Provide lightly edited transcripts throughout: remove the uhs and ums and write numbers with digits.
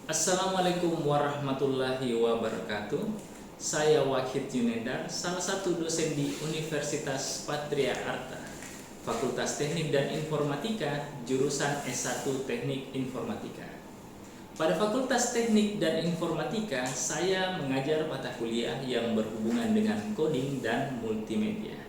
Assalamualaikum warahmatullahi wabarakatuh. Saya Wahid Junendar, salah satu dosen di Universitas Patria Arta, Fakultas Teknik dan Informatika, jurusan S1 Teknik Informatika. Pada Fakultas Teknik dan Informatika, saya mengajar mata kuliah yang berhubungan dengan coding dan multimedia.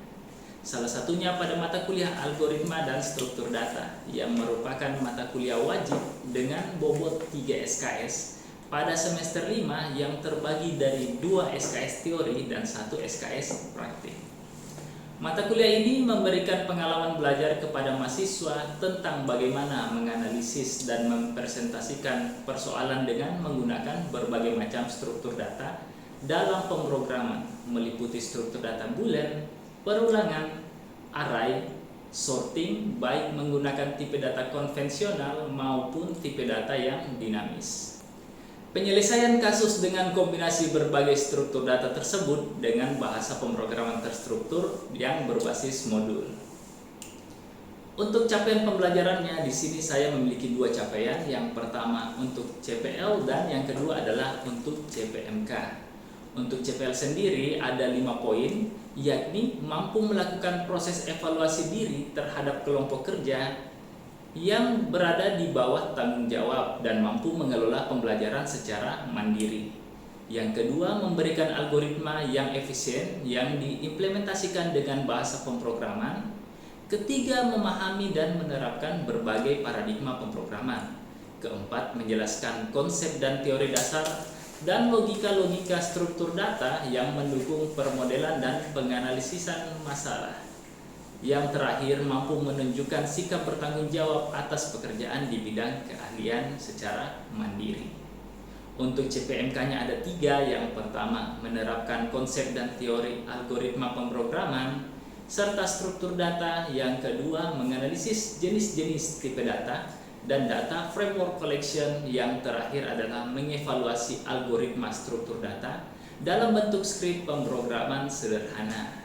Salah satunya pada mata kuliah algoritma dan struktur data yang merupakan mata kuliah wajib dengan bobot 3 SKS pada semester 5 yang terbagi dari 2 SKS teori dan 1 SKS praktik. Mata kuliah ini memberikan pengalaman belajar kepada mahasiswa tentang bagaimana menganalisis dan mempresentasikan persoalan dengan menggunakan berbagai macam struktur data dalam pemrograman, meliputi struktur data boolean, perulangan, array, sorting, baik menggunakan tipe data konvensional maupun tipe data yang dinamis. Penyelesaian kasus dengan kombinasi berbagai struktur data tersebut dengan bahasa pemrograman terstruktur yang berbasis modul. Untuk capaian pembelajarannya, di sini saya memiliki 2 capaian. Yang pertama untuk CPL dan yang kedua adalah untuk CPMK. Untuk CPL sendiri ada 5 poin, yakni mampu melakukan proses evaluasi diri terhadap kelompok kerja yang berada di bawah tanggung jawab dan mampu mengelola pembelajaran secara mandiri. Yang kedua, memberikan algoritma yang efisien yang diimplementasikan dengan bahasa pemrograman. Ketiga, memahami dan menerapkan berbagai paradigma pemrograman. Keempat, menjelaskan konsep dan teori dasar dan logika-logika struktur data yang mendukung permodelan dan penganalisisan masalah. Yang terakhir, mampu menunjukkan sikap bertanggung jawab atas pekerjaan di bidang keahlian secara mandiri. Untuk CPMK-nya ada 3. Yang pertama, menerapkan konsep dan teori algoritma pemrograman serta struktur data. Yang kedua, menganalisis jenis-jenis tipe data dan data framework collection. Yang terakhir adalah mengevaluasi algoritma struktur data dalam bentuk skrip pemrograman sederhana.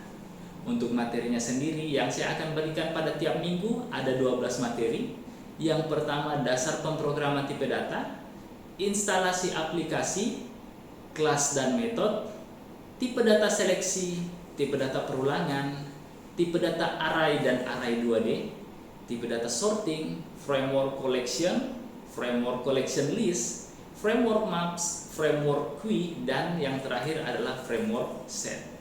Untuk materinya sendiri yang saya akan berikan pada tiap minggu ada 12 materi. Yang pertama, dasar pemrograman tipe data, instalasi aplikasi, kelas dan metode, tipe data seleksi, tipe data perulangan, tipe data array dan array 2D, tipe data sorting, framework collection list, framework maps, framework queue, dan yang terakhir adalah framework set.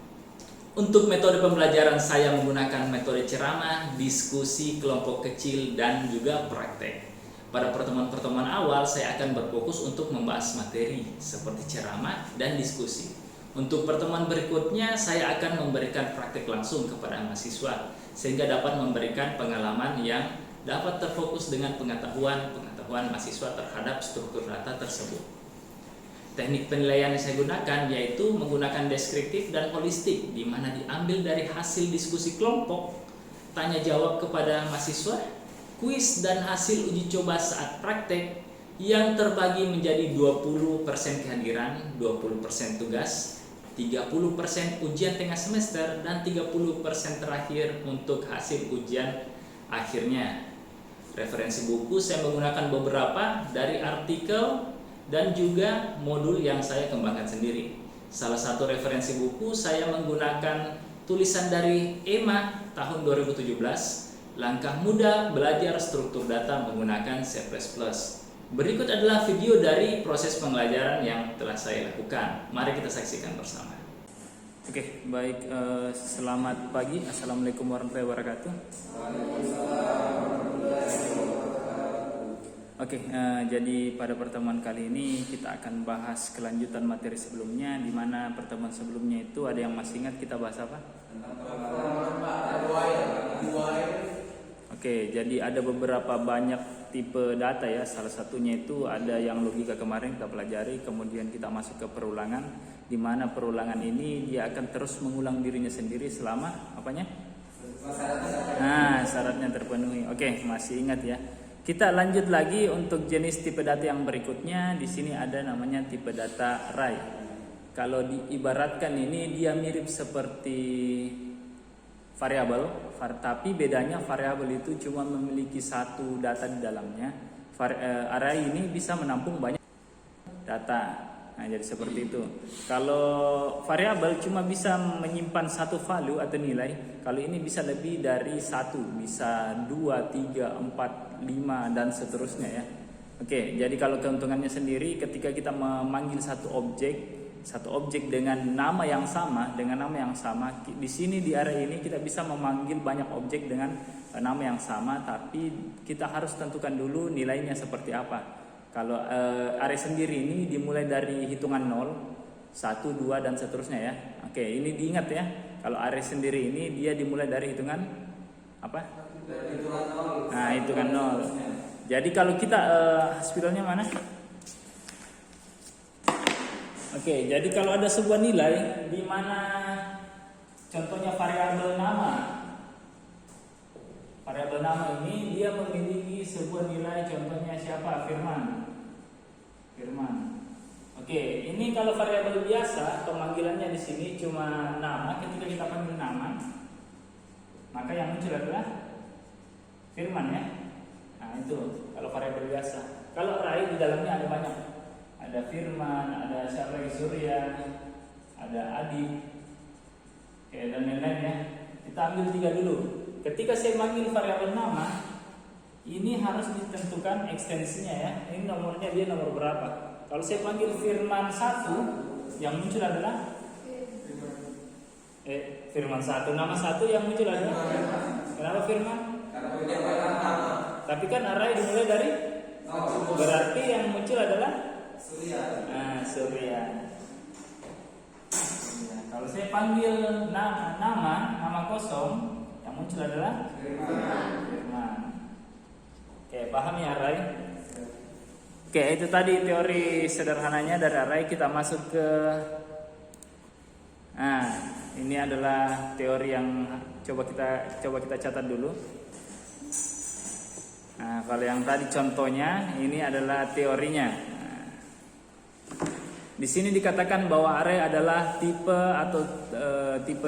Untuk metode pembelajaran saya menggunakan metode ceramah, diskusi, kelompok kecil, dan juga praktek. Pada pertemuan-pertemuan awal saya akan berfokus untuk membahas materi seperti ceramah dan diskusi. Untuk pertemuan berikutnya saya akan memberikan praktek langsung kepada mahasiswa sehingga dapat memberikan pengalaman yang dapat terfokus dengan pengetahuan mahasiswa terhadap struktur data tersebut. Teknik penilaian yang saya gunakan yaitu menggunakan deskriptif dan holistik, di mana diambil dari hasil diskusi kelompok, tanya jawab kepada mahasiswa, kuis dan hasil uji coba saat praktek yang terbagi menjadi 20% kehadiran, 20% tugas, 30% ujian tengah semester, dan 30% terakhir untuk hasil ujian akhirnya. Referensi buku saya menggunakan beberapa dari artikel dan juga modul yang saya kembangkan sendiri. Salah satu referensi buku saya menggunakan tulisan dari EMA tahun 2017, Langkah Mudah Belajar Struktur Data Menggunakan C++. Berikut adalah video dari proses pembelajaran yang telah saya lakukan. Mari kita saksikan bersama. Oke, baik. Selamat pagi. Assalamualaikum warahmatullahi wabarakatuh. Oke, jadi pada pertemuan kali ini kita akan bahas kelanjutan materi sebelumnya, di mana pertemuan sebelumnya itu ada yang masih ingat kita bahas apa? Oke, jadi ada beberapa banyak tipe data ya. Salah satunya itu ada yang logika kemarin kita pelajari, kemudian kita masuk ke perulangan, di mana perulangan ini dia akan terus mengulang dirinya sendiri selama apanya? Syaratnya terpenuhi. Oke, masih ingat ya. Kita lanjut lagi untuk jenis tipe data yang berikutnya. Di sini ada namanya tipe data array. Kalau diibaratkan ini dia mirip seperti variabel, tapi bedanya variabel itu cuma memiliki satu data di dalamnya. Array ini bisa menampung banyak data. Nah, jadi seperti itu. Kalau variabel cuma bisa menyimpan satu value atau nilai, kalau ini bisa lebih dari satu, bisa 2, 3, 4, 5 dan seterusnya ya. Oke, jadi kalau keuntungannya sendiri ketika kita memanggil satu objek dengan nama yang sama, di sini di area ini kita bisa memanggil banyak objek dengan nama yang sama, tapi kita harus tentukan dulu nilainya seperti apa. Kalau array sendiri ini dimulai dari hitungan 0, 1, 2 dan seterusnya ya. Oke, ini diingat ya. Kalau array sendiri ini dia dimulai dari hitungan apa? Nah, hitungan 0. Jadi kalau kita spiralnya mana? Oke, jadi kalau ada sebuah nilai di mana contohnya variabel nama. Variabel nama ini dia memiliki sebuah nilai, contohnya siapa? Firman. Oke, ini kalau variabel biasa pemanggilannya di sini cuma nama. Ketika kita panggil nama, maka yang muncul adalah Firman ya. Nah, itu kalau variabel biasa. Kalau array di dalamnya ada banyak. Ada Firman, ada siapa lagi, Surya, ada Adi, dan lain-lain ya. Kita ambil 3 dulu. Ketika saya manggil variabel nama, ini harus ditentukan ekstensinya ya. Ini nomornya dia nomor berapa. Kalau saya panggil Firman 1, yang muncul adalah Firman 1, nama 1 yang muncul adalah. Kenapa Firman? Tapi kan array dimulai dari berarti yang muncul adalah Surya. Kalau saya panggil nama kosong, yang muncul adalah Firman. Oke, paham ya array? Oke, itu tadi teori sederhananya dari array. Kita masuk ke ini adalah teori yang coba kita catat dulu. Nah, kalau yang tadi contohnya, ini adalah teorinya. Di sini dikatakan bahwa array adalah tipe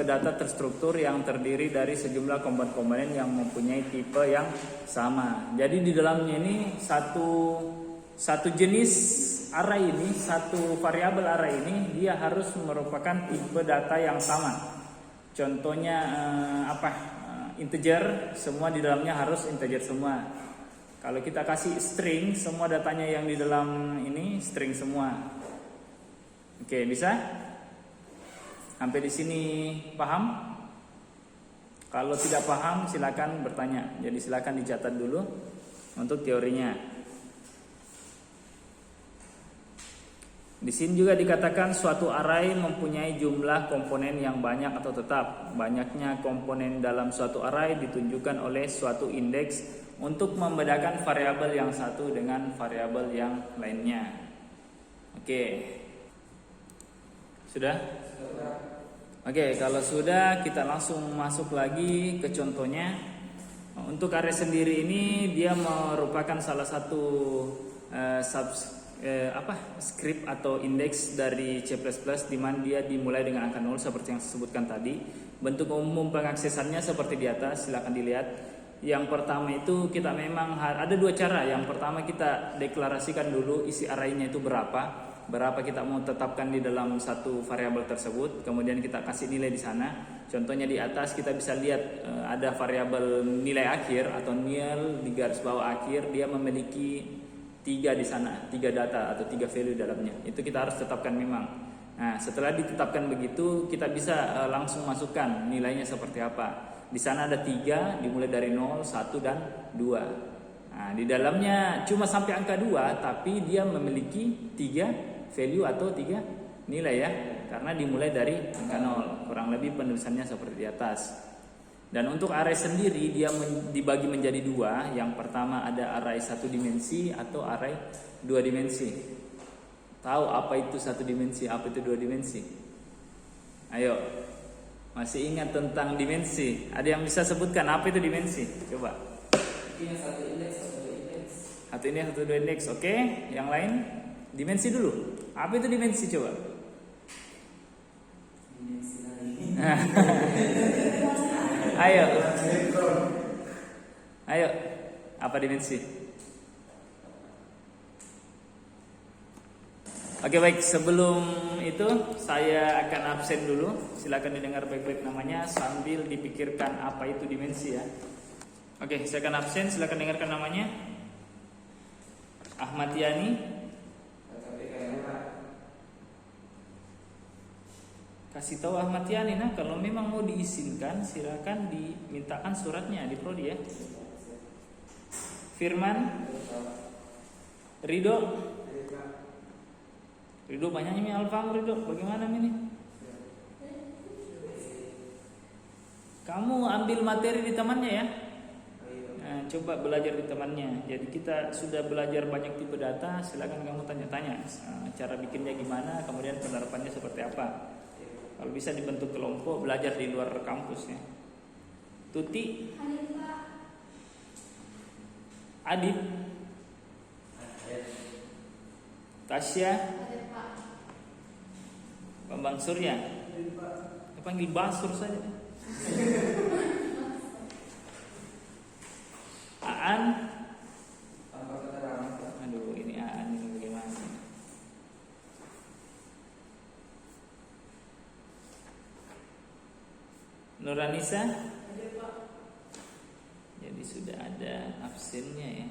data terstruktur yang terdiri dari sejumlah komponen-komponen yang mempunyai tipe yang sama. Jadi di dalamnya ini satu jenis array ini, satu variabel array ini dia harus merupakan tipe data yang sama. Contohnya integer, semua di dalamnya harus integer semua. Kalau kita kasih string, semua datanya yang di dalam ini string semua. Oke, bisa? Sampai di sini paham? Kalau tidak paham silakan bertanya. Jadi silakan dicatat dulu untuk teorinya. Di sini juga dikatakan suatu array mempunyai jumlah komponen yang banyak atau tetap. Banyaknya komponen dalam suatu array ditunjukkan oleh suatu indeks untuk membedakan variabel yang satu dengan variabel yang lainnya. Oke. Sudah? Oke, kalau sudah kita langsung masuk lagi ke contohnya. Untuk array sendiri ini dia merupakan salah satu script atau indeks dari C++ di mana dia dimulai dengan angka 0 seperti yang saya sebutkan tadi. Bentuk umum pengaksesannya seperti di atas, silakan dilihat. Yang pertama itu kita memang ada dua cara. Yang pertama kita deklarasikan dulu isi array-nya itu berapa kita mau tetapkan di dalam satu variabel tersebut, kemudian kita kasih nilai di sana. Contohnya di atas kita bisa lihat ada variabel nilai akhir atau nil di garis bawah akhir, dia memiliki 3 di sana, 3 data atau 3 value dalamnya. Itu kita harus tetapkan memang. Nah, setelah ditetapkan begitu, kita bisa langsung masukkan nilainya seperti apa. Di sana ada 3, dimulai dari 0, 1 dan 2. Nah, di dalamnya cuma sampai angka 2, tapi dia memiliki 3 value atau 3 nilai ya, karena dimulai dari angka 0. Kurang lebih penulisannya seperti di atas. Dan untuk array sendiri dia dibagi menjadi 2. Yang pertama ada array 1 dimensi atau array 2 dimensi. Tahu apa itu 1 dimensi, apa itu 2 dimensi? Ayo, masih ingat tentang dimensi? Ada yang bisa sebutkan apa itu dimensi? Coba. Ini 1 indeks, 1 indeks. 1 indeks, 1 2 indeks. Oke, yang lain? Dimensi dulu. Apa itu dimensi coba? Dimensi lain. Ayo, apa dimensi? Oke baik, sebelum itu saya akan absen dulu. Silakan didengar baik-baik namanya sambil dipikirkan apa itu dimensi ya. Oke, saya akan absen. Silakan dengarkan namanya. Ahmad Yani. Kasih tahu Ahmad Yani, nah kalau memang mau diizinkan silakan dimintakan suratnya di prodi ya. Firman, Ridho. Ridho banyaknya mi Alfang Ridho, bagaimana ini? Kamu ambil materi di temannya ya. Nah, coba belajar di temannya. Jadi kita sudah belajar banyak tipe data. Silakan kamu tanya-tanya cara bikinnya gimana, kemudian penerapannya seperti apa. Kalau bisa dibentuk kelompok, belajar di luar kampus ya. Tuti, Adib, Tasya, Bambang Surya. Panggil Basur saja. Aan. Aduh, ini Aan ini bagaimana? Nuranisa. Jadi sudah ada absennya ya.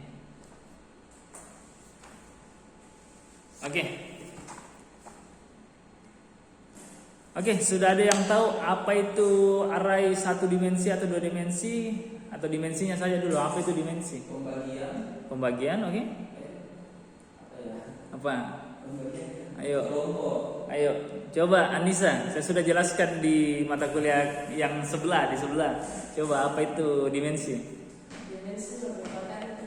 Oke, sudah ada yang tahu apa itu array satu dimensi atau dua dimensi atau dimensinya saja dulu. Apa itu dimensi? Pembagian, oke? Apa? Ayo, coba Anissa. Saya sudah jelaskan di mata kuliah yang di sebelah. Coba apa itu dimensi? Dimensi merupakan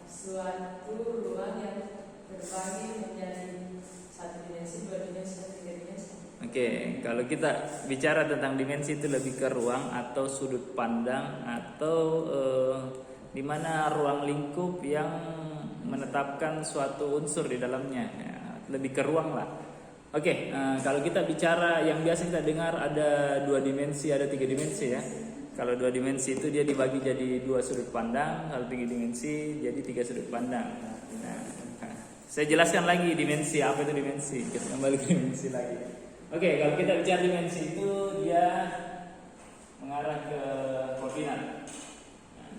suatu ruang yang terbagi menjadi satu dimensi, dua dimensi, dan tiga dimensi. Oke, kalau kita bicara tentang dimensi itu lebih ke ruang atau sudut pandang atau di mana ruang lingkup yang menetapkan suatu unsur di dalamnya, ya, lebih ke ruang lah. Oke, kalau kita bicara yang biasa kita dengar ada dua dimensi, ada tiga dimensi ya. Kalau dua dimensi itu dia dibagi jadi dua sudut pandang, kalau tiga dimensi jadi tiga sudut pandang. Nah, saya jelaskan lagi dimensi, apa itu dimensi. Kita kembali ke dimensi lagi. Oke, kalau kita bicara dimensi itu dia mengarah ke koordinat. Nah,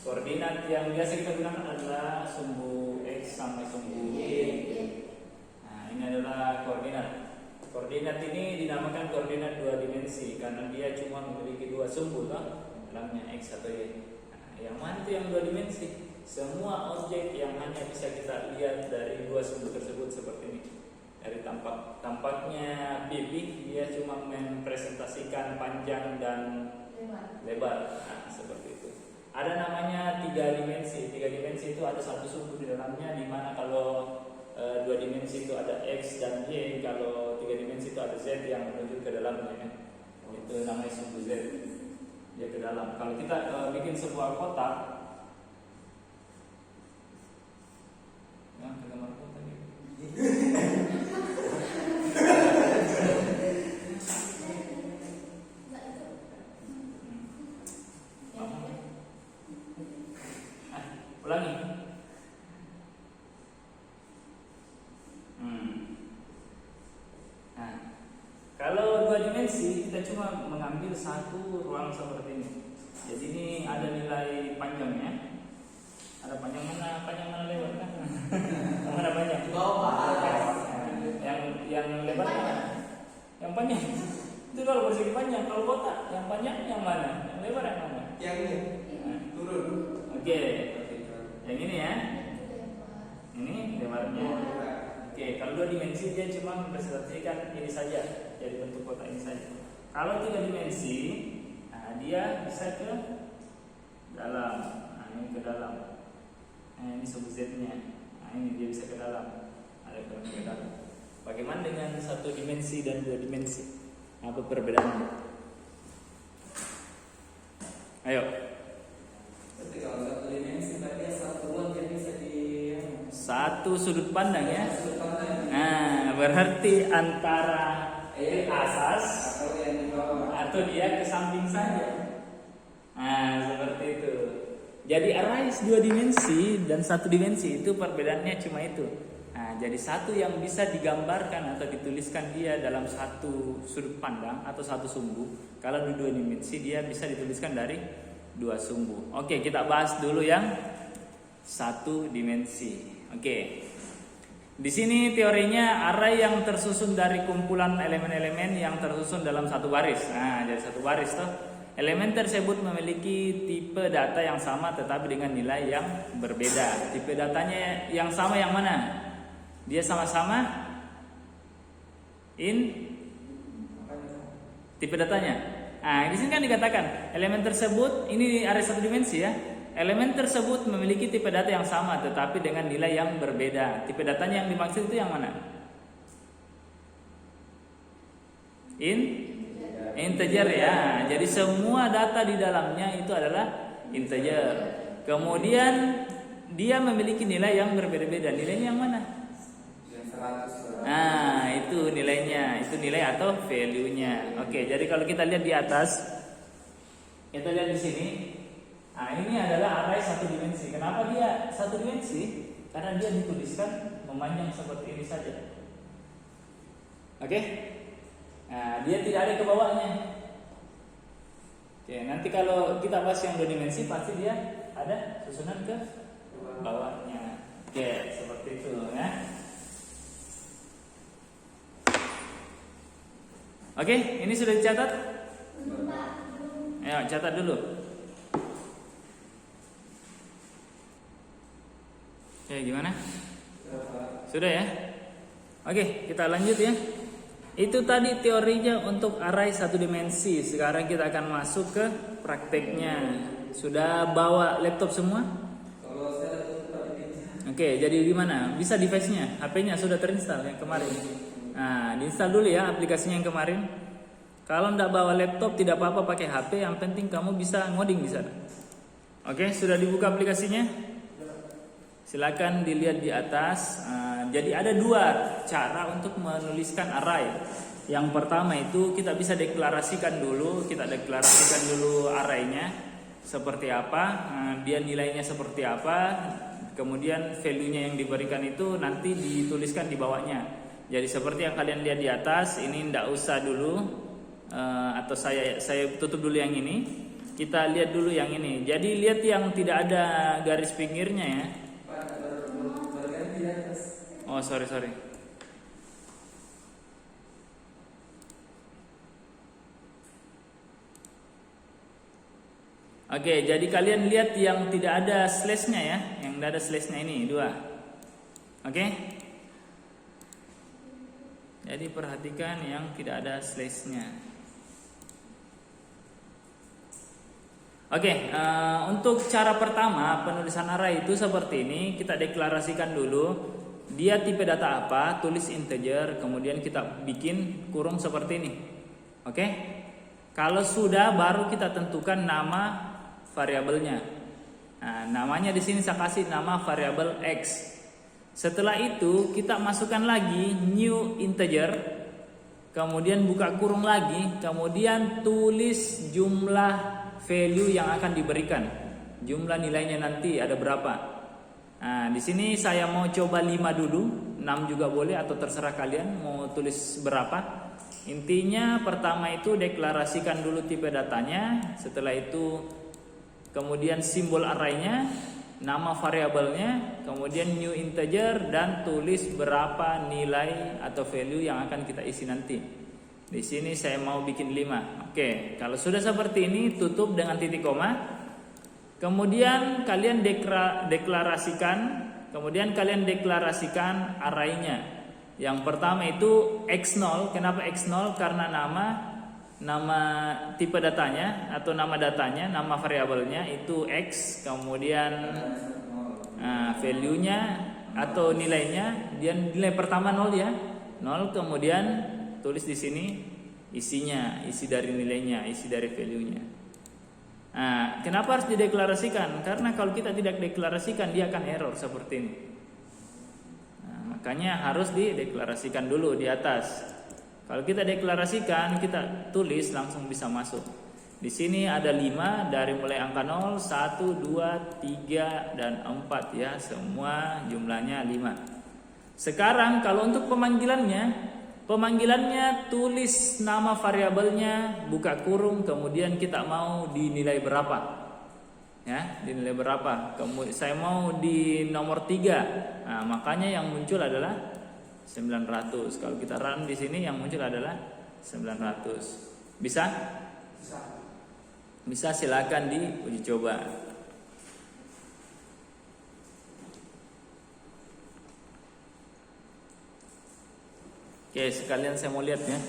koordinat yang biasa kita gunakan adalah sumbu X sampai sumbu Y. Nah, ini adalah koordinat. Koordinat ini dinamakan koordinat dua dimensi karena dia cuma memiliki dua sumbu kan, dalamnya X atau Y. Nah, yang mana itu yang dua dimensi? Semua objek yang hanya bisa kita lihat dari dua sumbu tersebut seperti ini. Dari tampaknya bibit dia cuma mempresentasikan panjang dan lebar. Nah, seperti itu. Ada namanya tiga dimensi. Tiga dimensi itu ada satu sumbu di dalamnya, di mana kalau dua dimensi itu ada X dan Y, kalau tiga dimensi itu ada Z yang menuju ke dalamnya. Itu namanya sumbu Z. Dia ke dalam. Kalau kita bikin sebuah kotak, ya, ke gambar kotak gitu. Ulangi. Nah, kalau dua dimensi kita cuma mengambil satu ruang seperti ini. Jadi ini ada nilai panjangnya. Ada panjang mana lebar kan? Mana panjang? Yang lebar mana? Yang panjang. Itu kalau persegi panjang. Kalau kotak yang panjang yang mana? Yang lebar yang mana? Yang ini turun. Oke. Yang ini ya. Ini lebarnya. Oke, kalau dua dimensi dia cuma mempresentasikan ini saja, jadi bentuk kotak ini saja. Kalau tiga dimensi, nah dia bisa ke dalam. Nah, ini ke dalam. Nah, ini sumbu Z-nya. Nah, ini dia bisa ke dalam. Ada ke dalam. Bagaimana dengan satu dimensi dan dua dimensi? Apa perbedaannya? Ayo. Berarti kalau satu dimensi berarti satu ruang yang bisa di Satu sudut pandang ya. sudut pandang. Nah, berarti antara ke atas Atau yang di bawah. atau dia ke samping saja. Nah, seperti itu. Jadi array dua dimensi dan satu dimensi itu perbedaannya cuma itu. Nah, jadi satu yang bisa digambarkan atau dituliskan dia dalam satu sudut pandang atau satu sumbu. Kalau di 2 dimensi dia bisa dituliskan dari 2 sumbu. Oke, kita bahas dulu yang 1 dimensi. Oke. Di sini teorinya array yang tersusun dari kumpulan elemen-elemen yang tersusun dalam satu baris. Nah, jadi satu baris toh. Elemen tersebut memiliki tipe data yang sama tetapi dengan nilai yang berbeda. Tipe datanya yang sama yang mana? Dia sama-sama tipe datanya. Nah, di sini kan dikatakan elemen tersebut ini array 1 dimensi ya. Elemen tersebut memiliki tipe data yang sama tetapi dengan nilai yang berbeda. Tipe datanya yang dimaksud itu yang mana? Integer ya. Jadi semua data di dalamnya itu adalah integer. Kemudian dia memiliki nilai yang berbeda-beda. Nilainya yang mana? Nah, itu nilainya. Itu nilai atau value-nya. Oke, jadi kalau kita lihat di atas, kita lihat di sini. Nah, ini adalah array 1 dimensi. Kenapa dia 1 dimensi? Karena dia dituliskan memanjang seperti ini saja. Oke? Nah, dia tidak ada ke bawahnya. Oke, nanti kalau kita bahas yang 2 dimensi pasti dia ada susunan ke bawahnya. Oke, seperti itu ya. Oke, ini sudah dicatat? Ayo, catat dulu. Oke, gimana? Sudah ya? Oke, kita lanjut ya. Itu tadi teorinya untuk array 1 dimensi. Sekarang kita akan masuk ke prakteknya. Sudah bawa laptop semua? Oke, jadi gimana? Bisa device-nya? HP-nya sudah terinstall yang kemarin? Nah, diinstal dulu ya aplikasinya yang kemarin. Kalau nggak bawa laptop tidak apa-apa pakai HP. Yang penting kamu bisa ngoding di sana. Oke, sudah dibuka aplikasinya? Silakan dilihat di atas. Jadi ada 2 cara untuk menuliskan array. Yang pertama itu kita bisa deklarasikan dulu. Kita deklarasikan dulu arraynya seperti apa, dia nilainya seperti apa. Kemudian value-nya yang diberikan itu nanti dituliskan di bawahnya. Jadi seperti yang kalian lihat di atas, ini ndak usah dulu, atau saya tutup dulu yang ini. Kita lihat dulu yang ini. Jadi lihat yang tidak ada garis pinggirnya ya. Oh sorry. Oke, jadi kalian lihat yang tidak ada slash-nya ya, yang tidak ada slash-nya ini 2. Oke. Jadi perhatikan yang tidak ada slash-nya. Oke, untuk cara pertama penulisan array itu seperti ini. Kita deklarasikan dulu dia tipe data apa, tulis integer, kemudian kita bikin kurung seperti ini. Oke. Kalau sudah baru kita tentukan nama variabelnya. Nah, namanya di sini saya kasih nama variabel x. Setelah itu kita masukkan lagi new integer, kemudian buka kurung lagi, kemudian tulis jumlah value yang akan diberikan. Jumlah nilainya nanti ada berapa. Nah, di sini saya mau coba 5 dulu, 6 juga boleh atau terserah kalian mau tulis berapa. Intinya pertama itu deklarasikan dulu tipe datanya, setelah itu kemudian simbol arraynya, nama variabelnya, kemudian new integer dan tulis berapa nilai atau value yang akan kita isi nanti. Di sini saya mau bikin 5. Oke, kalau sudah seperti ini tutup dengan titik koma. Kemudian kalian deklarasikan arraynya. Yang pertama itu x0. Kenapa x0? Karena nama tipe datanya atau nama datanya, nama variabelnya itu x, kemudian value-nya atau nilainya, dia nilai pertama 0 ya. 0, kemudian tulis di sini isinya, isi dari nilainya, isi dari value-nya. Nah, kenapa harus dideklarasikan? Karena kalau kita tidak deklarasikan dia akan error seperti ini. Nah, makanya harus dideklarasikan dulu di atas. Kalau kita deklarasikan, kita tulis langsung bisa masuk. Di sini ada 5 dari mulai angka 0, 1, 2, 3 dan 4 ya, semua jumlahnya 5. Sekarang kalau untuk pemanggilannya tulis nama variabelnya, buka kurung, kemudian kita mau dinilai berapa. Ya, dinilai berapa. Kemudian saya mau di nomor 3. Nah, makanya yang muncul adalah 900. Kalau kita run di sini yang muncul adalah 900. Bisa? Bisa, silakan diuji coba. Oke, sekalian saya mau lihat ya.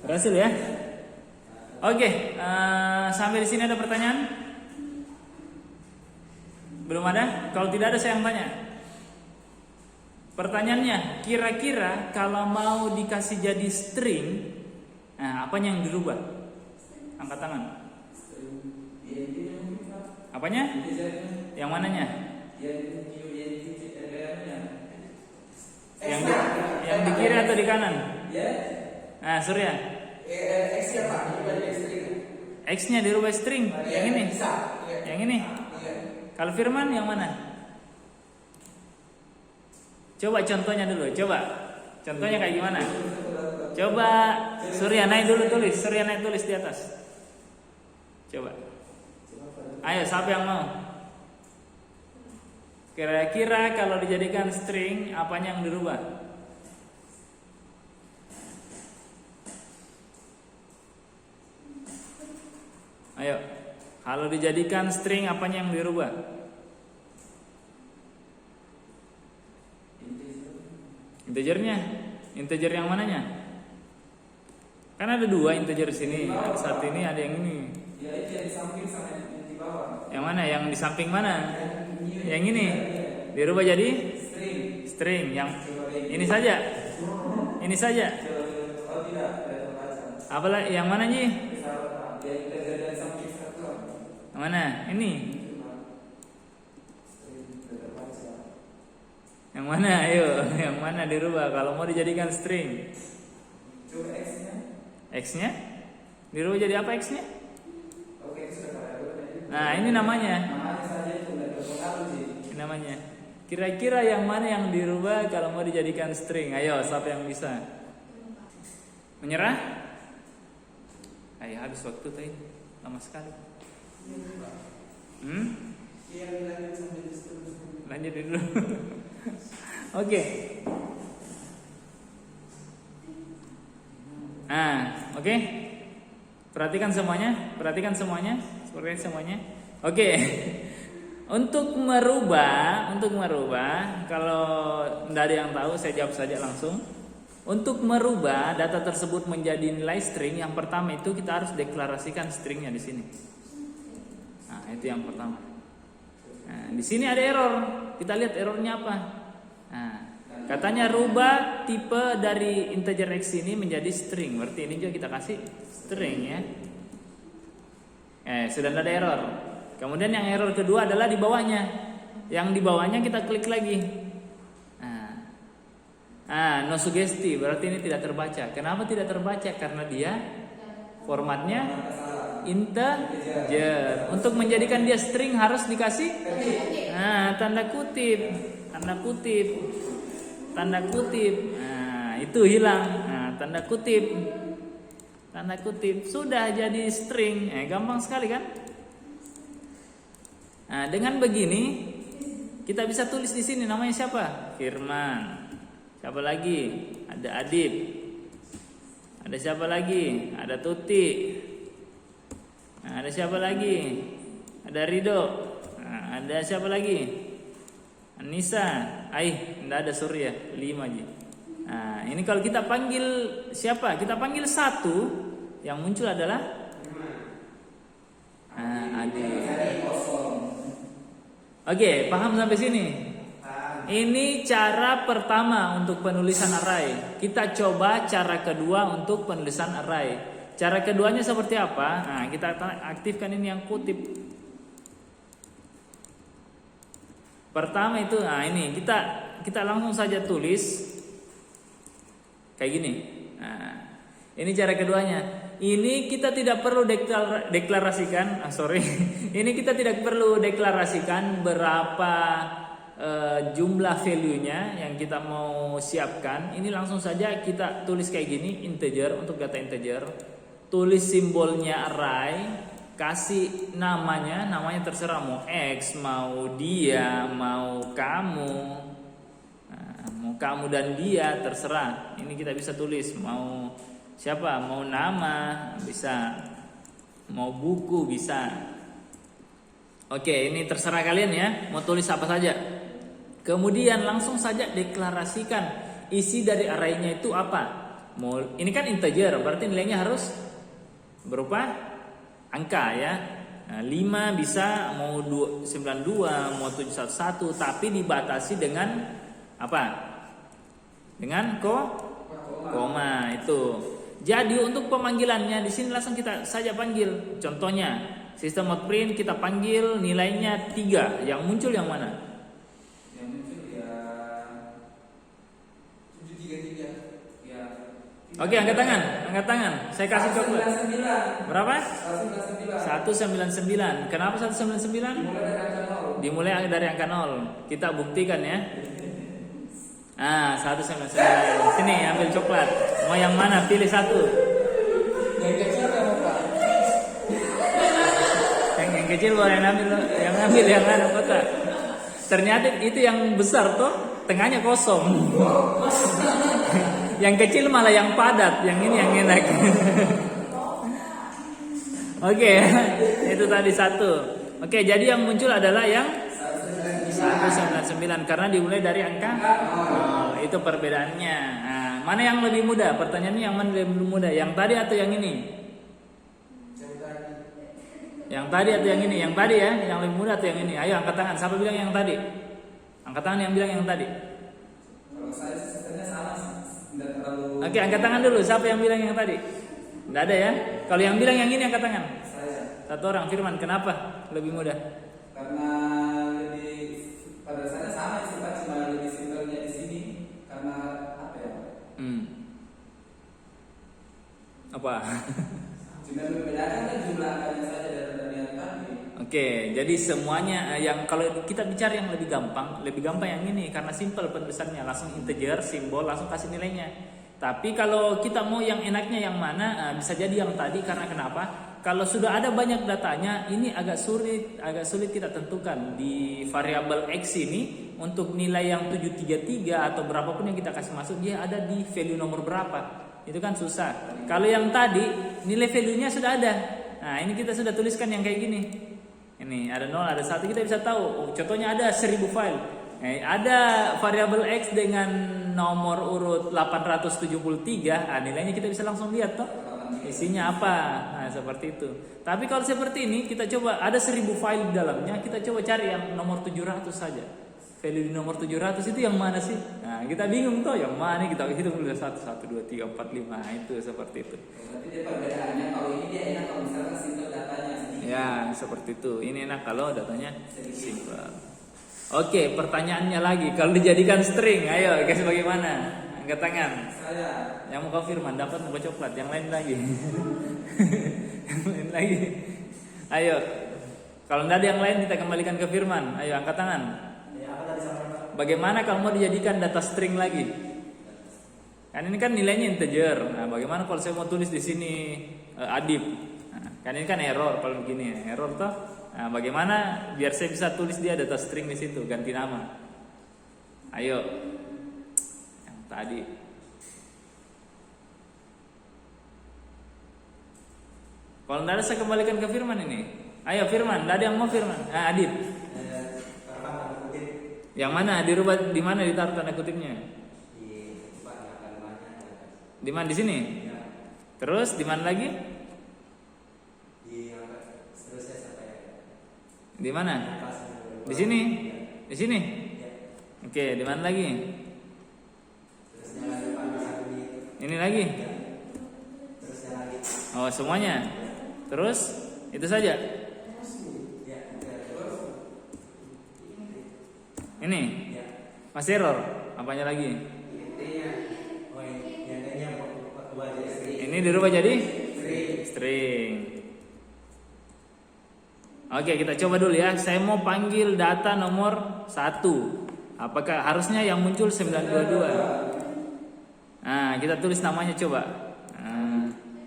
Berhasil ya? Oke, sampai di sini ada pertanyaan? Belum ada? Kalau tidak ada saya yang tanya. Pertanyaannya, kira-kira kalau mau dikasih jadi string, nah apanya yang dirubah? Angkat tangan. Apanya? Yang mananya? Yang di kiri atau di kanan? Nah, Surya. X-nya Pak, X-nya dirubah string. Yang ini. Yang ini. Kalau Firman yang mana? Coba contohnya dulu. Coba. Contohnya kayak gimana? Coba Surya naik dulu tulis. Surya naik tulis di atas. Coba. Ayo, siapa yang mau? Kira-kira kalau dijadikan string, apanya yang dirubah? Ayo, kalau dijadikan string, apanya yang dirubah? Integernya. Integer yang mananya? Kan ada dua integer sini. Ada satu ini, ada yang ini. Ya, itu yang di samping sama yang di bawah. Yang mana? Yang di samping mana? Yang ini. Dirubah jadi string. Yang ini saja. Ini saja. Oh tidak, Apalah yang mana nih? Yang mana? Ini. Yang mana? Ayo, yang mana dirubah kalau mau dijadikan string? Coba X-nya. X-nya? Dirubah jadi apa X-nya? Oke, sudah. Nah, ini namanya. Namanya saja itu enggak terpengaruh sih. Ini namanya. Kira-kira yang mana yang dirubah kalau mau dijadikan string? Ayo, siapa yang bisa? Menyerah? Ayo, habis waktu tadi. Lama sekali. Lanjut dulu. Oke. Nah, oke. Perhatikan semuanya. Semuanya. Oke. Untuk merubah, kalau tidak ada yang tahu, saya jawab saja langsung. Untuk merubah data tersebut menjadi nilai string, yang pertama itu kita harus deklarasikan stringnya di sini. Nah, itu yang pertama. Nah, di sini ada error. Kita lihat errornya apa. Nah, katanya rubah tipe dari integer x ini menjadi string. Berarti ini juga kita kasih string ya. Sudah ada error. Kemudian yang error kedua adalah di bawahnya. Yang di bawahnya kita klik lagi. No sugesti, berarti ini tidak terbaca. Kenapa tidak terbaca? Karena dia formatnya integer. Untuk menjadikan dia string harus dikasih tanda kutip. Nah, itu hilang. Nah, tanda kutip sudah jadi string. Gampang sekali kan? Nah, dengan begini kita bisa tulis di sini namanya siapa? Firman. Siapa lagi? Ada Adib. Ada siapa lagi? Ada Tuti. Nah, ada siapa lagi? Ada Ridho. Nah, ada siapa lagi? Anissa. Tidak ada Surya. 5 aja. Nah, ini kalau kita panggil siapa? Kita panggil satu, yang muncul adalah Adib. Oke, paham sampai sini? Ini cara pertama untuk penulisan array. Kita coba cara kedua untuk penulisan array. Cara keduanya seperti apa? Nah, kita aktifkan ini yang kutip. Pertama itu, ini kita langsung saja tulis kayak gini. Nah, ini cara keduanya. Ini kita tidak perlu deklarasikan. Ini kita tidak perlu deklarasikan berapa jumlah value-nya yang kita mau siapkan. Ini langsung saja kita tulis kayak gini, integer untuk data integer. Tulis simbolnya array, kasih namanya terserah mau X, mau dia, mau kamu. Mau kamu dan dia terserah. Ini kita bisa tulis mau siapa, mau nama bisa, mau buku bisa. Oke, ini terserah kalian ya, mau tulis apa saja. Kemudian langsung saja deklarasikan isi dari array-nya itu apa. Ini kan integer, berarti nilainya harus berupa angka ya. 5 bisa, mau 92, mau 711, tapi dibatasi dengan apa? Dengan koma itu. Jadi untuk pemanggilannya di sini langsung kita saja panggil. Contohnya sistem out print kita panggil nilainya 3. Yang muncul yang mana? Yang muncul ya 733. Ya. Oke, angkat tangan. Saya kasih coklat. 199. Berapa? 199. 199. Kenapa 199? Dimulai dari angka 0. Kita buktikan ya. 199. Sini ambil coklat. Mau yang mana? Pilih satu. Yang kecil apa, Pak? Yang kecil boleh ambil yang mana kotak. Ternyata itu yang besar tuh, tengahnya kosong. Yang kecil malah yang padat, yang ini yang enak. Oke, itu tadi 1. Oke, jadi yang muncul adalah yang 199 karena dimulai dari angka 0. Itu perbedaannya. Nah, mana yang lebih mudah? Pertanyaannya yang mana lebih mudah? Yang tadi atau yang ini? Yang tadi atau yang ini? Yang tadi ya, yang lebih mudah atau yang ini? Ayo angkat tangan. Siapa bilang yang tadi? Angkat tangan yang bilang yang tadi. Kalau saya sistemnya sama, tidak terlalu. Oke, angkat tangan dulu. Siapa yang bilang yang tadi? Tidak ada ya? Kalau yang bilang yang ini angkat tangan. Saya. Satu orang. Firman, kenapa lebih mudah? Karena lebih pada saya sama sih Pak, cuma lebih simpelnya di sini karena apa ya? Apa? Cuma membedakan kan jumlah angkanya saja dari yang tadi. Oke, jadi semuanya yang kalau kita bicara yang lebih gampang yang ini karena simple penulisannya, langsung integer, simbol, langsung kasih nilainya. Tapi kalau kita mau yang enaknya yang mana, bisa jadi yang tadi karena kenapa? Kalau sudah ada banyak datanya, ini agak sulit kita tentukan di variabel X ini untuk nilai yang 733 atau berapapun yang kita kasih masuk dia ada di value nomor berapa. Itu kan susah. Kalau yang tadi nilai value-nya sudah ada. Nah, ini kita sudah tuliskan yang kayak gini. Ini ada 0, ada 1, kita bisa tahu. Oh, contohnya ada 1000 file. Ada variabel X dengan nomor urut 873, nilainya kita bisa langsung lihat toh. Isinya apa? Nah, seperti itu. Tapi kalau seperti ini, kita coba ada 1000 file di dalamnya, kita coba cari yang nomor 700 saja. Value di nomor 700 itu yang mana sih? Nah, kita bingung toh yang mana, kita hitung dulu 1, 2, 3, 4, 5. Nah, itu seperti itu. Berarti dia perbedaannya kalau ini dia enak kalau misalkan simple datanya sedikit. Ya, seperti itu. Ini enak kalau datanya simple. Oke, pertanyaannya lagi, kalau dijadikan string, ayo guys bagaimana? Angkat tangan. Saya Yang mau Firman dapat mau coklat, yang lain lagi. Yang lain lagi. Ayo. Kalau tidak ada yang lain kita kembalikan ke Firman. Ayo angkat tangan. Bagaimana kalau mau dijadikan data string lagi? Kan ini kan nilainya integer. Nah, bagaimana kalau saya mau tulis di sini Adib? Nah, kan ini kan error kalau begini, error toh. Nah, bagaimana biar saya bisa tulis dia data string di situ, ganti nama. Ayo. Yang tadi. Kalau tidak ada saya kembalikan ke Firman ini. Ayo Firman, tidak ada yang mau Firman. Adib. Yang mana? Dirubah di mana ditaruh tanda kutipnya? Di mana? Di sini? Terus di mana lagi? Di mana? Di sini? Di sini? Oke, di mana lagi? Ini lagi? Oh, semuanya? Terus? Itu saja? Ini? Masih error? Apanya lagi? Ini dirubah jadi? String. Oke, kita coba dulu ya. Saya mau panggil data nomor 1. Apakah harusnya yang muncul 922? Nah, kita tulis namanya coba.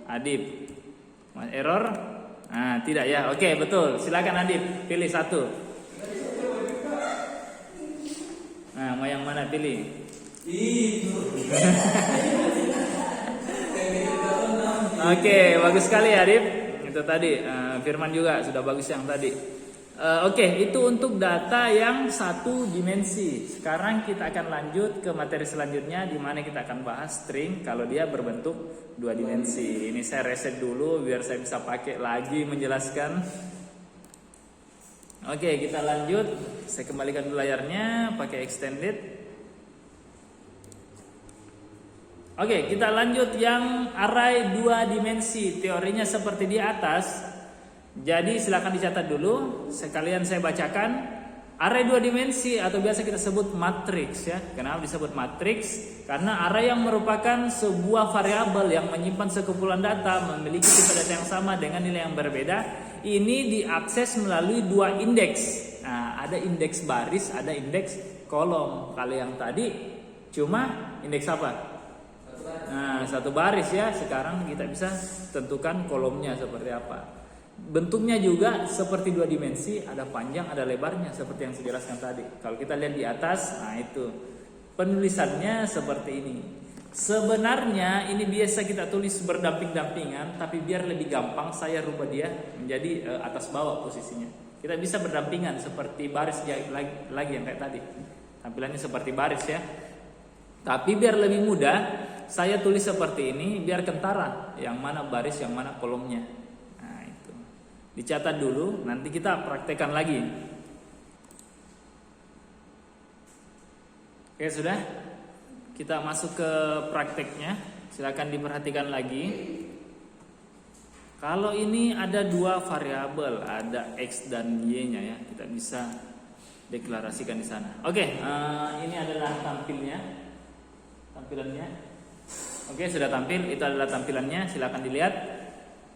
Adib. Error? Nah, tidak ya. Oke, betul. Silakan Adib, pilih 1. Nah, mau yang mana pilih? Oke, bagus sekali Adib. Itu tadi Firman juga sudah bagus yang tadi. Oke, itu untuk data yang 1 dimensi. Sekarang kita akan lanjut ke materi selanjutnya di mana kita akan bahas string kalau dia berbentuk 2 dimensi. Ini saya reset dulu biar saya bisa pakai lagi menjelaskan. Oke, kita lanjut. Saya kembalikan dulu layarnya pakai extended. Oke, kita lanjut yang array 2 dimensi. Teorinya seperti di atas. Jadi silakan dicatat dulu. Sekalian saya bacakan. Array 2 dimensi atau biasa kita sebut matriks ya. Kenapa disebut matriks? Karena array yang merupakan sebuah variabel yang menyimpan sekumpulan data memiliki tipe data yang sama dengan nilai yang berbeda. Ini diakses melalui 2 indeks. Nah, ada indeks baris, ada indeks kolom. Kalau yang tadi cuma indeks apa? Nah, 1 baris ya. Sekarang kita bisa tentukan kolomnya seperti apa. Bentuknya juga seperti 2 dimensi, ada panjang, ada lebarnya seperti yang saya jelaskan tadi. Kalau kita lihat di atas, nah itu penulisannya seperti ini. Sebenarnya ini biasa kita tulis berdamping-dampingan, tapi biar lebih gampang saya rubah dia menjadi atas bawah posisinya. Kita bisa berdampingan seperti baris lagi yang kayak tadi. Tampilannya seperti baris ya. Tapi biar lebih mudah, saya tulis seperti ini biar kentara yang mana baris, yang mana kolomnya. Dicatat dulu, nanti kita praktekkan lagi. Oke, sudah? Kita masuk ke prakteknya. Silakan diperhatikan lagi. Kalau ini ada 2 variabel, ada X dan Y-nya ya. Kita bisa deklarasikan di sana. Oke, ini adalah tampilannya. Oke, sudah tampil. Itu adalah tampilannya. Silakan dilihat.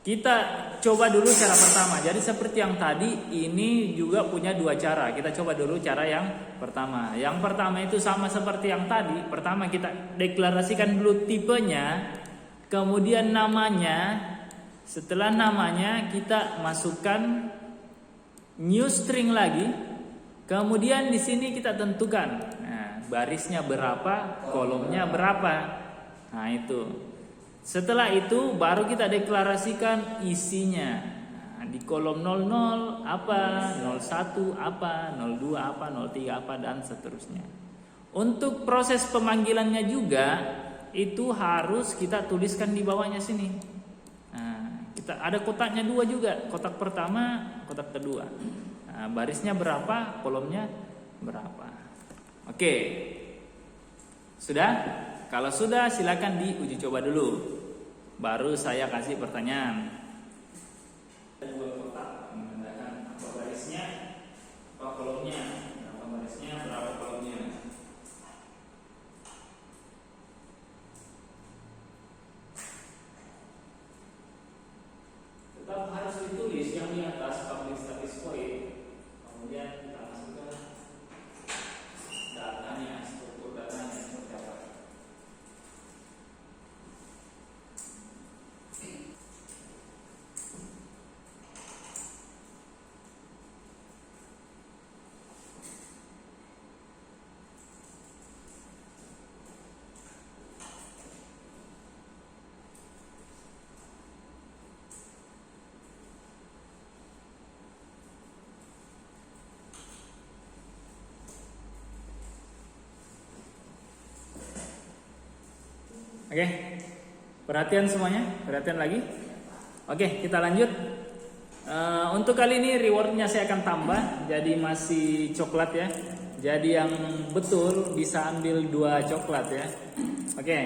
Kita coba dulu cara pertama. Jadi seperti yang tadi, ini juga punya 2 cara. Kita coba dulu cara yang pertama. Yang pertama itu sama seperti yang tadi. Pertama kita deklarasikan dulu tipenya, kemudian namanya. Setelah namanya kita masukkan new string lagi. Kemudian di sini kita tentukan, nah, barisnya berapa, kolomnya berapa. Nah, itu. Setelah itu baru kita deklarasikan isinya. Nah, Nah, di kolom 00 apa, 01 apa, 02 apa, 03 apa, dan seterusnya. Untuk proses pemanggilannya juga itu harus kita tuliskan di bawahnya sini. Nah, kita ada kotaknya dua juga, kotak pertama, kotak kedua. Nah, barisnya berapa, kolomnya berapa. Oke, sudah? Kalau sudah, silakan diuji coba dulu. Baru saya kasih pertanyaan. Dua kotak menandakan apa barisnya, apa kolomnya, berapa barisnya, berapa kolomnya. Tetap harus ditulis yang di atas public status void. Kemudian kita masukkan datanya, struktur datanya seperti apa. Oke, perhatian semuanya, perhatian lagi. Oke, kita lanjut. Untuk kali ini rewardnya saya akan tambah, jadi masih coklat ya. Jadi yang betul bisa ambil 2 coklat ya. Oke.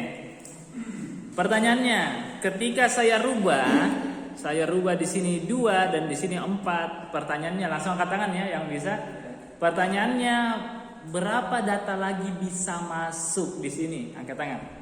Pertanyaannya, ketika saya rubah di sini 2 dan di sini 4. Pertanyaannya langsung angkat tangan ya yang bisa. Pertanyaannya, berapa data lagi bisa masuk di sini? Angkat tangan.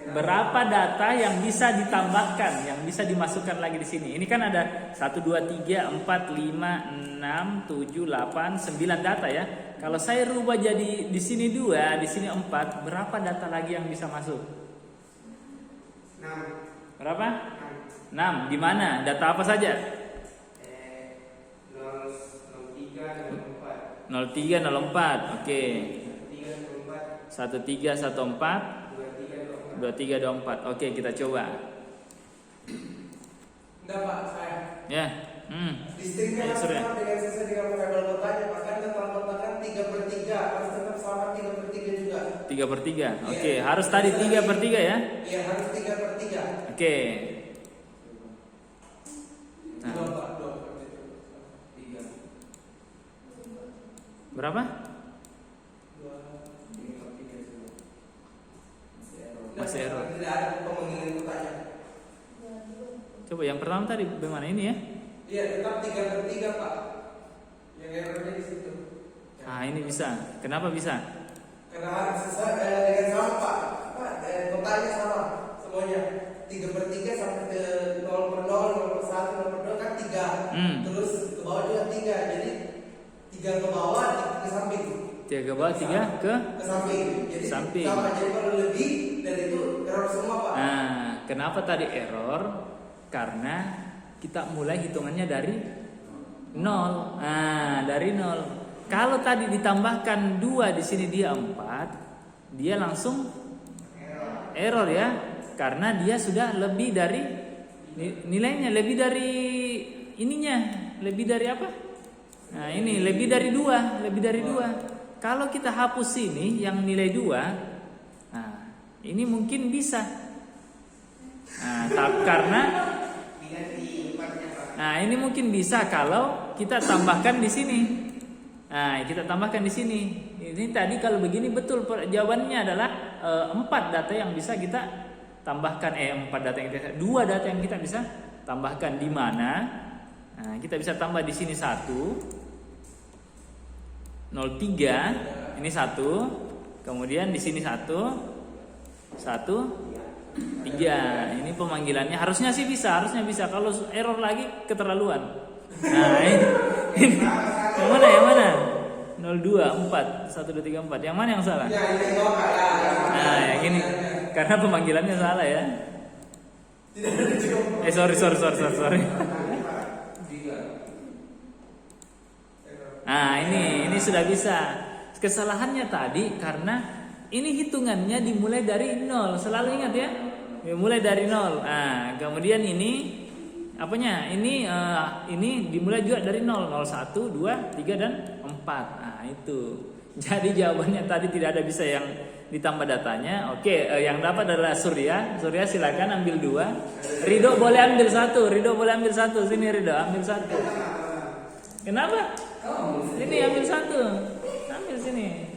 Berapa data yang bisa ditambahkan, yang bisa dimasukkan lagi di sini? Ini kan ada 1, 2, 3, 4, 5, 6, 7, 8, 9 data ya. Kalau saya rubah jadi di sini 2, di sini 4, berapa data lagi yang bisa masuk? 6. Berapa? 6. Di mana? Data apa saja? 03, 04. 03, 04. Oke. 13, 14. 13, 14. 23, 24. Oke, kita coba. Enggak Pak, saya. Ya. Distriknya harus Surya. sama dengan sesuai dengan variabel kotanya. Bahkan total kota kan 3/3, harus tetap sama 3/3 juga. 3/3. Oke, harus tadi 3/3 ya. Iya, harus 3/3. Oke. Nah, 2 Pak, 3. berapa? Masih error. Tidak ada pemanggilan kotanya. Coba yang pertama tadi bagaimana ini ya? Iya, tetap 3/3 Pak. Yang errornya di situ. Ah, ini bisa. Kenapa bisa? Karena harus sesuai dengan sama Pak. Kotanya sama semuanya. 3/3 sampai ke 0/0, 0/1, 0/2 kan 3. Terus ke bawah juga 3. Jadi 3 ke bawah, 3 ke samping. 3 ke bawah, 3 ke samping. Jadi samping. sama. Jadi kalau lebih dari itu error semua Pak. Nah, kenapa tadi error? Karena kita mulai hitungannya dari 0. Nah, dari 0. Kalau tadi ditambahkan 2 di sini dia 4, dia langsung error ya. Karena dia sudah lebih dari nilainya, lebih dari ininya, lebih dari apa? Nah, ini lebih dari 2, lebih dari 2. Kalau kita hapus ini yang nilai 2, nah, ini mungkin bisa. Nah, karena ini mungkin bisa kalau kita tambahkan di sini. Nah, kita tambahkan di sini. Ini tadi kalau begini betul jawabannya adalah 4 data yang bisa kita tambahkan. 4 data yang kita, 2 data yang kita bisa tambahkan di mana? Nah, kita bisa tambah di sini 1. 03, ini 1, kemudian di sini 1, 3. Ini pemanggilannya harusnya sih bisa, Kalau error lagi keterlaluan. Nah, ini. Yang mana? 02, 4, 1, 2, 3, 4. Yang mana yang salah? Nah, yang ini. Karena pemanggilannya salah ya. Sorry. Nah, ini sudah bisa. Kesalahannya tadi karena ini hitungannya dimulai dari 0. Selalu ingat ya. Dimulai dari 0. Nah, kemudian ini apanya? Ini dimulai juga dari 0, 1, 2, 3 dan 4. Nah, itu. Jadi jawabannya tadi tidak ada bisa yang ditambah datanya. Oke, yang dapat adalah Surya. Surya silakan ambil 2. Ridho boleh ambil 1. Ridho boleh ambil 1. Sini Ridho, ambil 1. Kenapa? Sini ambil 1. Ambil sini.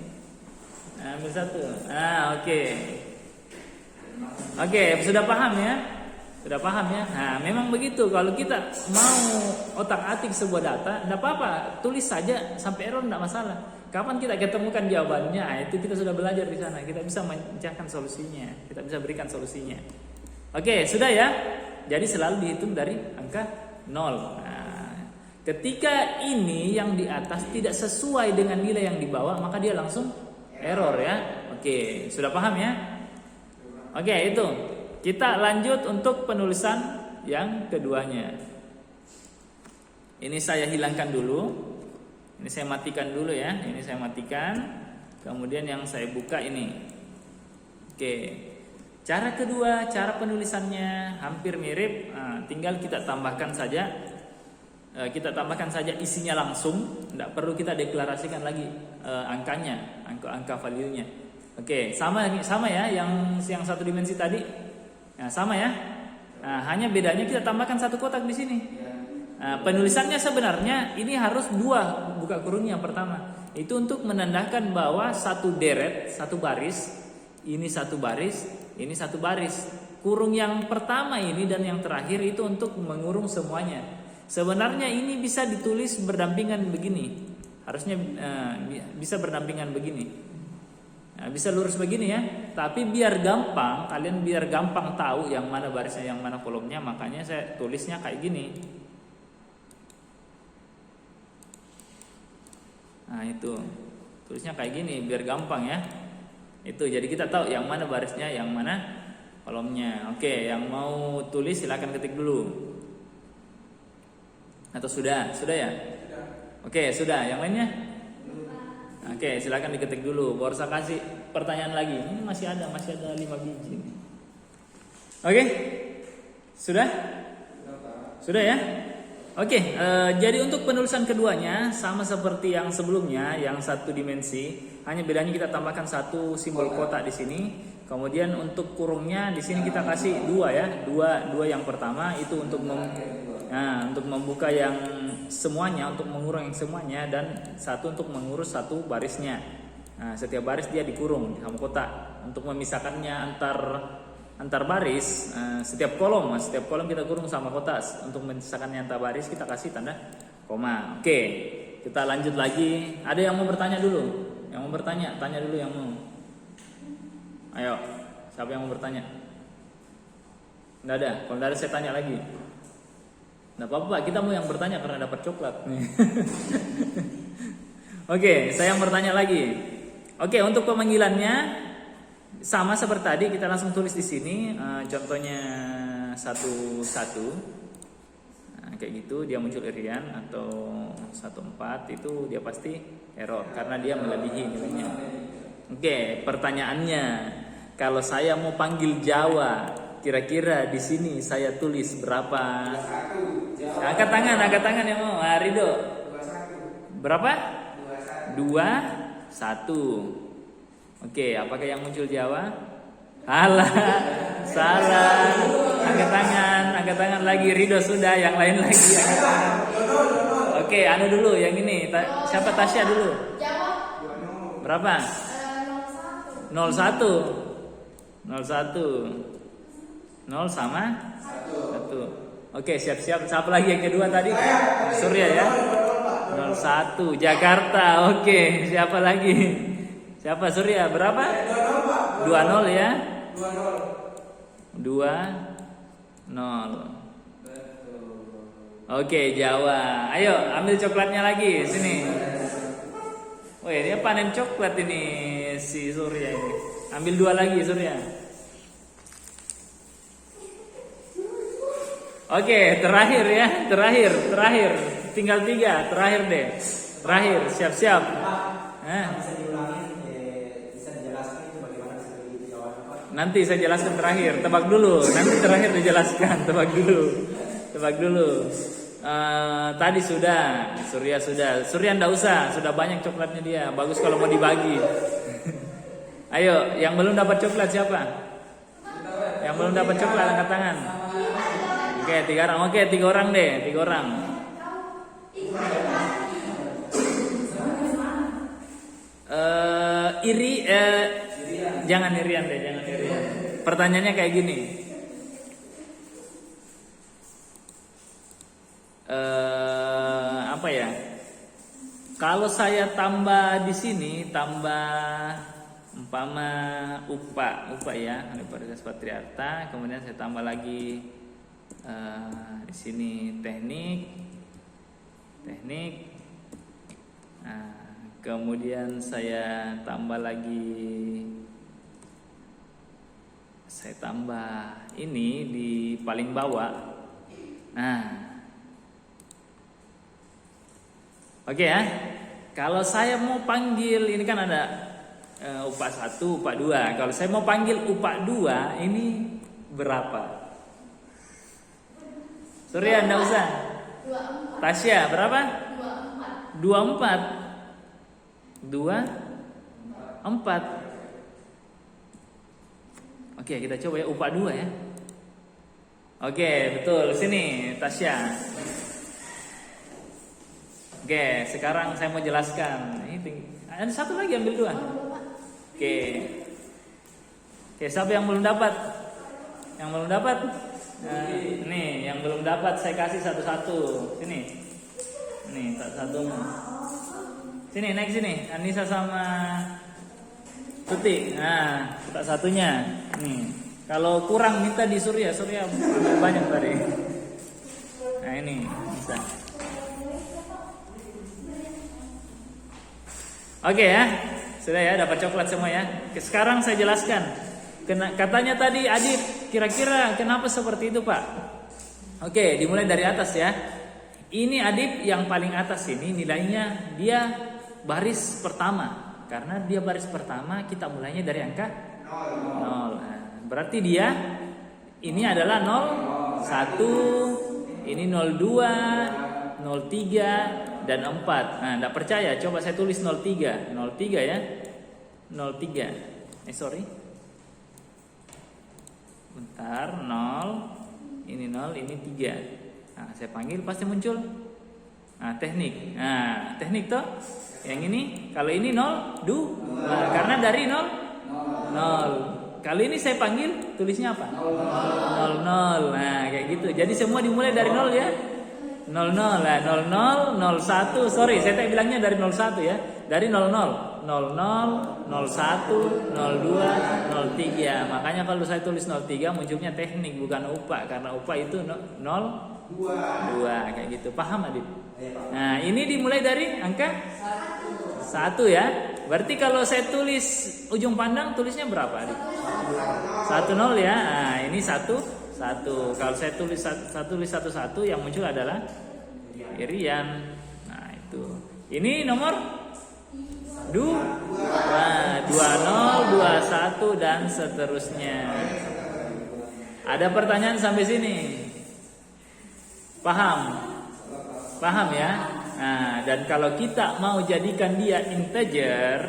Nah, ambil 1. Nah, oke. Oke, sudah paham ya? Sudah paham ya? Nah, memang begitu. Kalau kita mau otak-atik sebuah data, tidak apa-apa, tulis saja sampai error tidak masalah. Kapan kita ketemukan jawabannya, itu kita sudah belajar di sana. Kita bisa mencahkan solusinya, kita bisa berikan solusinya. Oke, sudah ya? Jadi selalu dihitung dari angka 0. Nah, ketika ini yang di atas tidak sesuai dengan nilai yang di bawah, maka dia langsung error ya. Oke, sudah paham ya? Oke, itu. Kita lanjut untuk penulisan yang keduanya. Ini saya hilangkan dulu. Ini saya matikan dulu ya. Ini saya matikan. Kemudian yang saya buka ini. Oke. Cara kedua, cara penulisannya hampir mirip. Nah, tinggal kita tambahkan saja. Kita tambahkan saja isinya langsung. Tidak perlu kita deklarasikan lagi angkanya, angka value-nya. Oke, sama ya yang satu dimensi tadi. Nah, sama ya. Nah, hanya bedanya kita tambahkan 1 kotak di sini. Nah, penulisannya sebenarnya ini harus 2 buka kurung yang pertama. Itu untuk menandakan bahwa 1 deret, 1 baris, ini 1 baris, ini 1 baris. Kurung yang pertama ini dan yang terakhir itu untuk mengurung semuanya. Sebenarnya ini bisa ditulis berdampingan begini. Harusnya bisa berdampingan begini. Nah, bisa lurus begini ya. Tapi biar gampang, kalian biar gampang tahu yang mana barisnya, yang mana kolomnya, makanya saya tulisnya kayak gini. Nah, itu. Tulisnya kayak gini biar gampang ya. Itu jadi kita tahu yang mana barisnya, yang mana kolomnya. Oke, yang mau tulis silakan ketik dulu. Atau sudah? Sudah ya? Oke, sudah. Yang lainnya? Oke, silakan diketik dulu. Baru saya kasih pertanyaan lagi. Ini masih ada 5 biji. Oke, sudah? Sudah ya? Oke, jadi untuk penulisan keduanya sama seperti yang sebelumnya, yang 1 dimensi. Hanya bedanya kita tambahkan 1 simbol kotak di sini. Kemudian untuk kurungnya di sini kita kasih 2 ya, 2 yang pertama itu untuk untuk membuka yang semuanya, untuk mengurung yang semuanya, dan 1 untuk mengurus 1 barisnya. Nah, setiap baris dia dikurung sama kotak. Untuk memisahkannya antar baris, setiap kolom kita kurung sama kotak. Untuk memisahkannya antar baris kita kasih tanda koma. Oke, kita lanjut lagi. Ada yang mau bertanya dulu? Yang mau bertanya, tanya dulu yang mau. Ayo, siapa yang mau bertanya? Nggak ada. Kalau nggak ada saya tanya lagi. Nggak apa-apa, kita mau yang bertanya karena dapat coklat. Oke, saya yang bertanya lagi. Oke, untuk pemanggilannya sama seperti tadi, kita langsung tulis di sini. Contohnya 1-1. Nah, kayak gitu dia muncul Irian, atau 1-4 itu dia pasti error karena dia melebihi nilainya. Oke, pertanyaannya, kalau saya mau panggil Jawa, kira-kira di sini saya tulis berapa? Angkat tangan yang mau. Ridho. Berapa? 2-1. Oke, apakah yang muncul Jawa? Alah, salah. Angkat tangan lagi. Ridho sudah, yang lain lagi. Oke, dulu yang ini. Siapa? Tasya dulu. Berapa? 01. 0 sama 1. Oke, siap-siap. Siapa lagi yang kedua tadi? Surya ya. 01 Jakarta. Oke, siapa lagi? Siapa? Surya berapa? 20 ya. 20. Oke, Jawa. Ayo ambil coklatnya lagi sini. Woi, dia panen coklat ini si Surya ini. Ambil 2 lagi Surya. Oke, terakhir ya, terakhir. Tinggal 3, terakhir deh. Terakhir, siap-siap. Bisa diulangin, bisa dijelaskan itu bagaimana bisa dijawab, Pak? Nanti saya jelaskan terakhir, tebak dulu. Nanti terakhir dijelaskan, tebak dulu. Tebak dulu. Tadi sudah, Surya sudah. Surya ndak usah, sudah banyak coklatnya dia. Bagus kalau mau dibagi. Ayo, yang belum dapat coklat siapa? Yang belum dapat coklat angkat tangan. Oke, 3 orang. Oke, 3 orang deh, 3 orang. Jangan irian deh, jangan irian. Pertanyaannya kayak gini. Apa ya? Kalau saya tambah di sini, tambah umpama UPA ya, Universitas Patriarta, kemudian saya tambah lagi di sini teknik. Nah, kemudian saya tambah ini di paling bawah. Nah, oke ya. Kalau saya mau panggil, ini kan ada UPA 1, UPA 2. Kalau saya mau panggil UPA 2, ini berapa? Surya, enggak usah. 24. Tasya, berapa? 24. 24. Oke, kita coba ya UPA 2 ya. Oke, betul. Sini, Tasya. Oke, sekarang saya mau jelaskan. Ada satu lagi, ambil 2. Oke, siapa yang belum dapat? Yang belum dapat? Nah, nih, yang belum dapat saya kasih satu-satu. Sini. Nih, satu. Sini, naik sini. Anissa sama Tuti. Nah, tak satunya. Nih. Kalau kurang minta di Surya ambil banyak tadi. Nah, ini bisa. Oke ya. Sudah ya, dapat coklat semua ya. Sekarang saya jelaskan. Katanya tadi Adit, kira-kira kenapa seperti itu, Pak? Oke, dimulai dari atas ya. Ini Adit yang paling atas ini nilainya dia baris pertama. Karena dia baris pertama, kita mulainya dari angka 0. Nah, berarti dia ini adalah 01, ini 02, 03 dan 4. Nah, enggak percaya, coba saya tulis 03. 03 ya. 03. Sorry. Bentar, 0. Ini 0, ini 3. Nah, saya panggil pasti muncul. Nah, teknik. Nah, teknik toh. Yang ini, kalau ini 0, nah, karena dari 0. Kali ini saya panggil, tulisnya apa? 00. Nah, kayak gitu. Jadi semua dimulai dari 0 ya. 00 lah, 00, 01. Sorry, saya tak bilangnya dari 01 ya. Dari 00, 00, 01, 02, 03. Makanya kalau saya tulis 03 munculnya teknik bukan UPA, karena UPA itu 02 kayak gitu. Paham Adit? Nah, ini dimulai dari angka 1 ya. Berarti kalau saya tulis ujung pandang tulisnya berapa Adit? 10 ya. Nah, ini 1. Kalau saya tulis 1 yang muncul adalah irian. Nah, itu. Ini nomor 20, 21 dan seterusnya. Ada pertanyaan sampai sini? Paham ya? Nah, dan kalau kita mau jadikan dia integer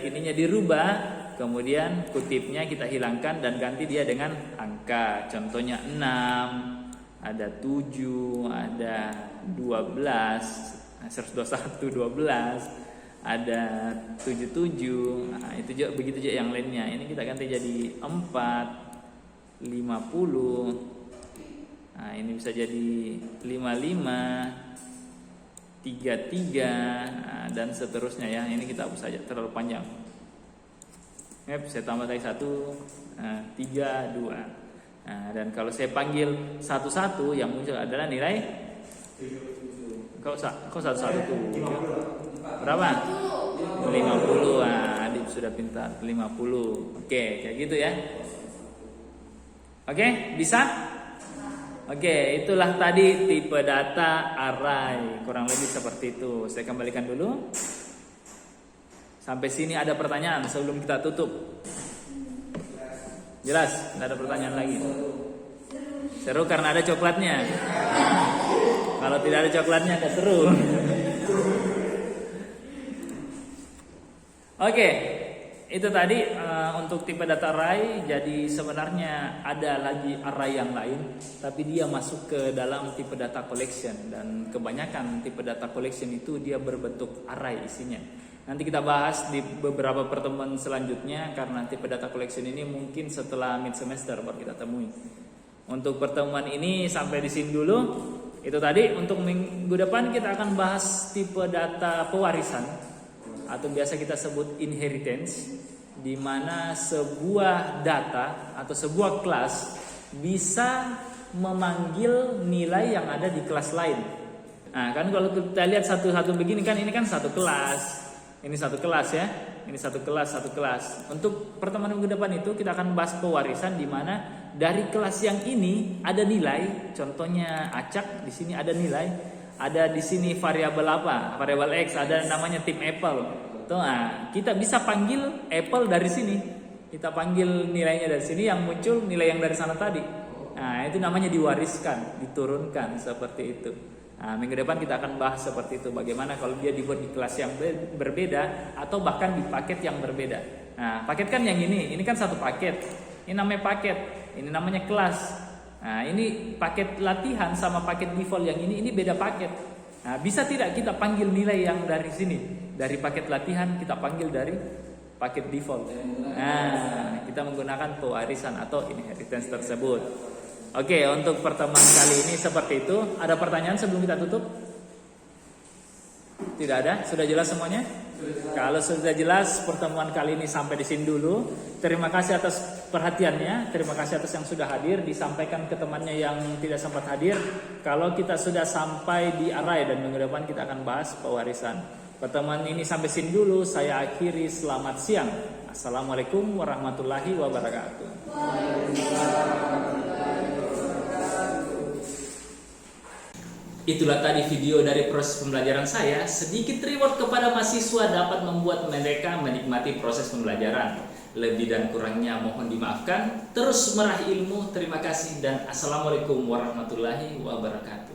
ininya dirubah, kemudian kutipnya kita hilangkan dan ganti dia dengan angka. Contohnya 6, ada 7, ada 12, 121, 12, ada 77. Nah, itu juga begitu juga yang lainnya. Ini kita ganti jadi 4, 50. Nah, ini bisa jadi 55, 33, nah, dan seterusnya ya. Ini kita hapus saja, terlalu panjang. Saya tambah tadi 1, 3, 2. Nah, dan kalau saya panggil 1 yang muncul adalah nilai. Kok 1 tuh? Berapa? 50. Nah, Adit sudah pintar. 50. Oke, kayak gitu ya. Oke, bisa? Oke, itulah tadi tipe data array. Kurang lebih seperti itu. Saya kembalikan dulu. Sampai sini ada pertanyaan sebelum kita tutup? Jelas? Tidak ada pertanyaan lagi? Seru karena ada coklatnya. Kalau tidak ada coklatnya nggak seru. Oke, itu tadi untuk tipe data array. Jadi sebenarnya ada lagi array yang lain, tapi dia masuk ke dalam tipe data collection, dan kebanyakan tipe data collection itu dia berbentuk array isinya. Nanti kita bahas di beberapa pertemuan selanjutnya, karena tipe data collection ini mungkin setelah mid semester baru kita temui. Untuk pertemuan ini sampai di sini dulu. Itu tadi. Untuk minggu depan kita akan bahas tipe data pewarisan, atau biasa kita sebut inheritance, di mana sebuah data atau sebuah kelas bisa memanggil nilai yang ada di kelas lain. Nah, kan kalau kita lihat satu-satu begini kan, ini kan satu kelas. Ini satu kelas ya. Ini satu kelas. Untuk pertemuan minggu depan itu kita akan bahas pewarisan, di mana dari kelas yang ini ada nilai. Contohnya acak, di sini ada nilai. Ada di sini variabel apa? Variabel X, ada namanya tim Apple. Tuh, nah, kita bisa panggil Apple dari sini. Kita panggil nilainya dari sini, yang muncul nilai yang dari sana tadi. Nah, itu namanya diwariskan, diturunkan seperti itu. Nah, minggu depan kita akan bahas seperti itu. Bagaimana kalau dia dibuat di kelas yang berbeda, atau bahkan di paket yang berbeda. Nah, paket kan yang ini kan satu paket. Ini namanya paket, ini namanya kelas. Nah, ini paket latihan sama paket default yang ini beda paket. Nah, bisa tidak kita panggil nilai yang dari sini, dari paket latihan kita panggil dari paket default. Nah, kita menggunakan pewarisan atau inheritance tersebut. Oke, untuk pertemuan kali ini seperti itu. Ada pertanyaan sebelum kita tutup? Tidak ada? Sudah jelas semuanya? Kalau sudah jelas, pertemuan kali ini sampai di sini dulu. Terima kasih atas perhatiannya. Terima kasih atas yang sudah hadir. Disampaikan ke temannya yang tidak sempat hadir. Kalau kita sudah sampai di array, dan minggu depan kita akan bahas pewarisan. Pertemuan ini sampai sini dulu. Saya akhiri. Selamat siang. Assalamualaikum warahmatullahi wabarakatuh. Itulah tadi video dari proses pembelajaran saya. Sedikit reward kepada mahasiswa dapat membuat mereka menikmati proses pembelajaran. Lebih dan kurangnya mohon dimaafkan. Terus meraih ilmu. Terima kasih dan assalamualaikum warahmatullahi wabarakatuh.